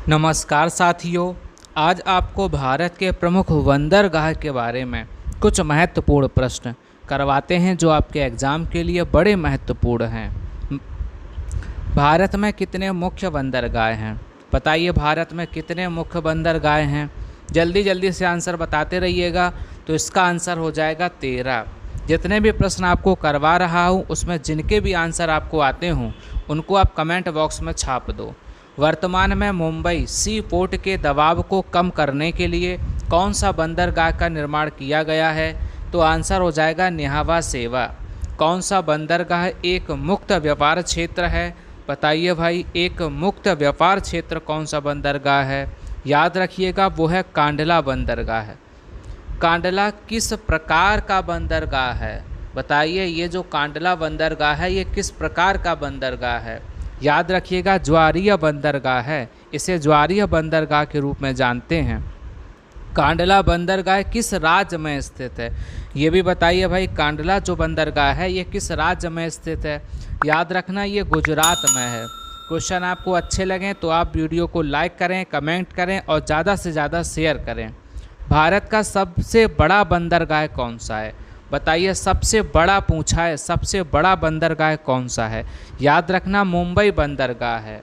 नमस्कार साथियों। आज आपको भारत के प्रमुख बंदरगाह के बारे में कुछ महत्वपूर्ण प्रश्न करवाते हैं जो आपके एग्ज़ाम के लिए बड़े महत्वपूर्ण हैं। भारत में कितने मुख्य बंदरगाह हैं? बताइए, भारत में कितने मुख्य बंदरगाह हैं? जल्दी जल्दी से आंसर बताते रहिएगा। तो इसका आंसर हो जाएगा 13। जितने भी प्रश्न आपको करवा रहा हूँ उसमें जिनके भी आंसर आपको आते हों उनको आप कमेंट बॉक्स में छाप दो। वर्तमान में मुंबई सी पोर्ट के दबाव को कम करने के लिए कौन सा बंदरगाह का निर्माण किया गया है? तो आंसर हो जाएगा न्हावा शेवा। कौन सा बंदरगाह एक मुक्त व्यापार क्षेत्र है? बताइए भाई, एक मुक्त व्यापार क्षेत्र कौन सा बंदरगाह है? याद रखिएगा, वो है कांडला बंदरगाह है। कांडला किस प्रकार का बंदरगाह है? बताइए, ये जो कांडला बंदरगाह है ये किस प्रकार का बंदरगाह है? याद रखिएगा, ज्वारीय बंदरगाह है। इसे ज्वारीय बंदरगाह के रूप में जानते हैं। कांडला बंदरगाह किस राज्य में स्थित है? ये भी बताइए भाई, कांडला जो बंदरगाह है ये किस राज्य में स्थित है? याद रखना, ये गुजरात में है। क्वेश्चन आपको अच्छे लगें तो आप वीडियो को लाइक करें, कमेंट करें और ज़्यादा से ज़्यादा शेयर करें। भारत का सबसे बड़ा बंदरगाह कौन सा है? बताइए, सबसे बड़ा पूछा है, सबसे बड़ा बंदरगाह कौन सा है? याद रखना, मुंबई बंदरगाह है।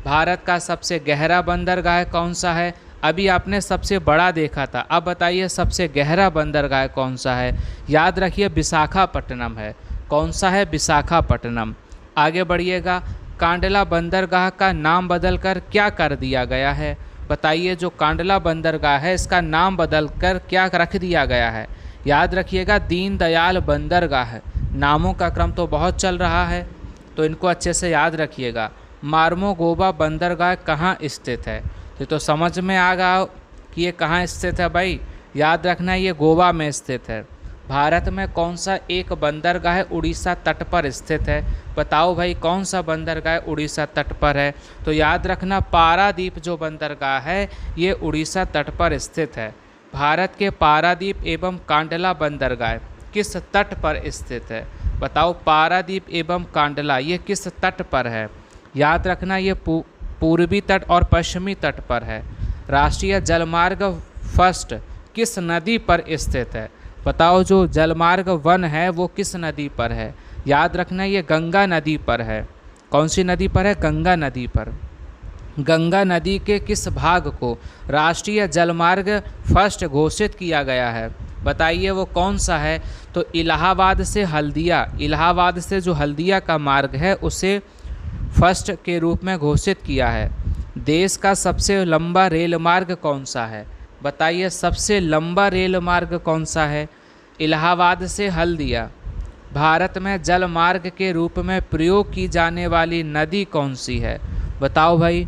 भारत का सबसे गहरा बंदरगाह कौन सा है? अभी आपने सबसे बड़ा देखा था, अब बताइए सबसे गहरा बंदरगाह कौन सा है? याद रखिए, विशाखापट्टनम है। कौन सा है? विशाखापट्टनम। आगे बढ़िएगा, कांडला बंदरगाह का नाम बदलकर क्या कर दिया गया है? बताइए, जो कांडला बंदरगाह है इसका नाम बदलकर क्या रख दिया गया है? याद रखिएगा, दीनदयाल बंदरगाह है। नामों का क्रम तो बहुत चल रहा है तो इनको अच्छे से याद रखिएगा। मार्मोगोबा बंदरगाह कहाँ स्थित है? तो समझ में आ गया कि ये कहाँ स्थित है भाई। याद रखना, ये गोवा में स्थित है। भारत में कौन सा एक बंदरगाह उड़ीसा तट पर स्थित है? बताओ भाई, कौन सा बंदरगाह उड़ीसा तट पर है? तो याद रखना, पारादीप जो बंदरगाह है ये उड़ीसा तट पर स्थित है। भारत के पारादीप एवं कांडला बंदरगाह किस तट पर स्थित है? बताओ, पारादीप एवं कांडला ये किस तट पर है? याद रखना, ये पूर्वी तट और पश्चिमी तट पर है। राष्ट्रीय जलमार्ग फर्स्ट किस नदी पर स्थित है? बताओ, जो जलमार्ग 1 है वो किस नदी पर है? याद रखना, ये गंगा नदी पर है। कौन सी नदी पर है? गंगा नदी पर। गंगा नदी के किस भाग को राष्ट्रीय जलमार्ग फर्स्ट घोषित किया गया है? बताइए, वो कौन सा है? तो इलाहाबाद से हल्दिया, इलाहाबाद से जो हल्दिया का मार्ग है उसे फर्स्ट के रूप में घोषित किया है। देश का सबसे लंबा रेल मार्ग कौन सा है? बताइए, सबसे लंबा रेल मार्ग कौन सा है? इलाहाबाद से हल्दिया। भारत में जल मार्ग के रूप में प्रयोग की जाने वाली नदी कौन सी है? बताओ भाई।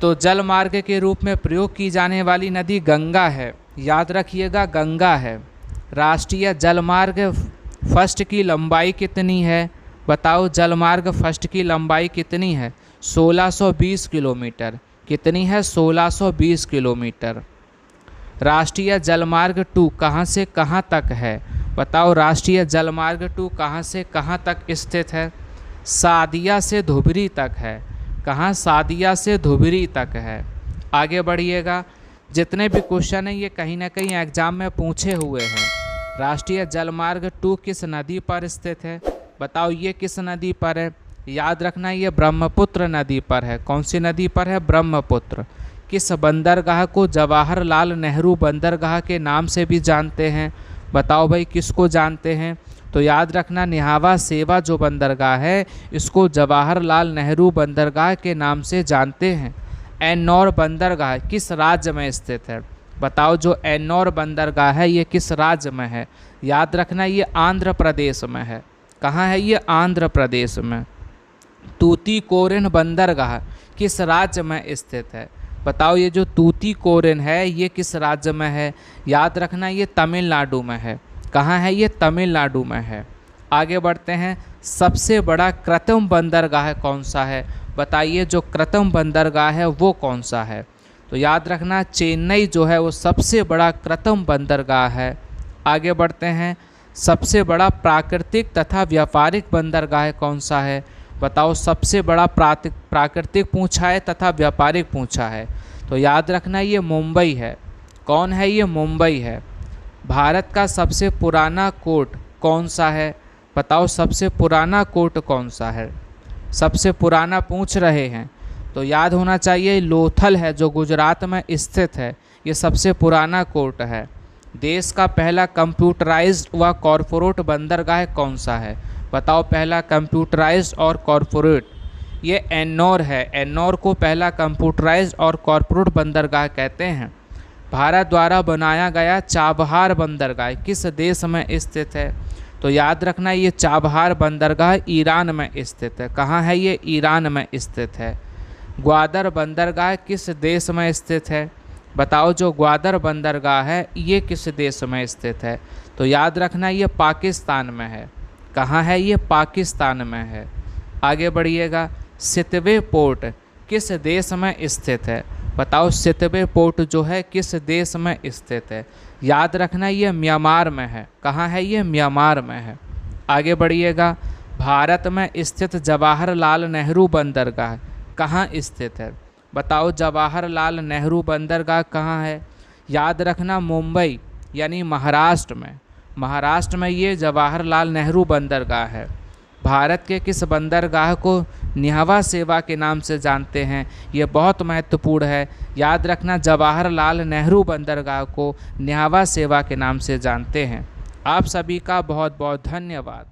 तो जल मार्ग के रूप में प्रयोग की जाने वाली नदी गंगा है। याद रखिएगा, गंगा है। राष्ट्रीय जलमार्ग फर्स्ट की लंबाई कितनी है? बताओ, जलमार्ग फर्स्ट की लंबाई कितनी है? 1620 किलोमीटर। कितनी है? 1620 किलोमीटर। राष्ट्रीय जलमार्ग 2 कहाँ से कहाँ तक है? बताओ, राष्ट्रीय जलमार्ग 2 कहाँ से कहाँ तक स्थित है? सादिया से धुबरी तक है। कहाँ? सादिया से धुबरी तक है। आगे बढ़िएगा, जितने भी क्वेश्चन हैं ये कहीं ना कहीं एग्जाम में पूछे हुए हैं। राष्ट्रीय जलमार्ग 2 किस नदी पर स्थित है? बताओ, ये किस नदी पर है? याद रखना, ये ब्रह्मपुत्र नदी पर है। कौन सी नदी पर है? ब्रह्मपुत्र। किस बंदरगाह को जवाहरलाल नेहरू बंदरगाह के नाम से भी जानते हैं? बताओ भाई, किसको जानते हैं? तो याद रखना, न्हावा शेवा जो बंदरगाह है इसको जवाहरलाल नेहरू बंदरगाह के नाम से जानते हैं। एन्नौर बंदरगाह किस राज्य में स्थित है? बताओ, जो एन्नौर बंदरगाह है ये किस राज्य में है? याद रखना, ये आंध्र प्रदेश में है। कहाँ है ये? आंध्र प्रदेश में। तूतीकोरिन बंदरगाह किस राज्य में स्थित है? बताओ, ये जो तूतीकोरिन है ये किस राज्य में है? याद रखना, ये तमिलनाडु में है। कहाँ है ये? तमिलनाडु में है। आगे बढ़ते हैं, सबसे बड़ा कृत्रिम बंदरगाह कौन सा है? बताइए, जो कृत्रिम बंदरगाह है वो कौन सा है? तो याद रखना, चेन्नई जो है वो सबसे बड़ा कृत्रिम बंदरगाह है। आगे बढ़ते हैं, सबसे बड़ा प्राकृतिक तथा व्यापारिक बंदरगाह कौन सा है? बताओ सबसे बड़ा प्राकृतिक पूंछा है तथा व्यापारिक पूंछा है? तो याद रखना ये मुंबई है। कौन है ये? मुंबई है। भारत का सबसे पुराना कोर्ट कौन सा है? बताओ सबसे पुराना कोर्ट कौन सा है? सबसे पुराना पूछ रहे हैं तो याद होना चाहिए लोथल है, जो गुजरात में स्थित है। ये सबसे पुराना कोर्ट है। देश का पहला कंप्यूटराइज्ड व कॉरपोरेट बंदरगाह कौन सा है? बताओ पहला कंप्यूटराइज्ड और कॉरपोरेट। ये एन्नौर है। एन्नौर को पहला कंप्यूटराइज्ड और कॉरपोरेट बंदरगाह कहते हैं। भारत द्वारा बनाया गया चाबहार बंदरगाह किस देश में स्थित है? तो याद रखना ये चाबहार बंदरगाह ईरान में स्थित है। कहाँ है ये? ईरान में स्थित है। ग्वादर बंदरगाह किस देश में स्थित है? बताओ जो ग्वादर बंदरगाह है ये किस देश में स्थित है? तो याद रखना ये पाकिस्तान में है। कहाँ है ये? पाकिस्तान में है। आगे बढ़िएगा। सितवे पोर्ट किस देश में स्थित है? बताओ सितवे पोर्ट जो है किस देश में स्थित है? याद रखना ये म्यांमार में है। कहाँ है ये? म्यांमार में है। आगे बढ़िएगा। भारत में स्थित जवाहरलाल नेहरू बंदरगाह कहाँ स्थित है? बताओ जवाहरलाल नेहरू बंदरगाह कहाँ है? याद रखना मुंबई यानी महाराष्ट्र में। महाराष्ट्र में ये जवाहरलाल नेहरू बंदरगाह है। भारत के किस बंदरगाह को न्हावा सेवा के नाम से जानते हैं? ये बहुत महत्वपूर्ण है। याद रखना जवाहरलाल नेहरू बंदरगाह को न्हावा सेवा के नाम से जानते हैं। आप सभी का बहुत बहुत धन्यवाद।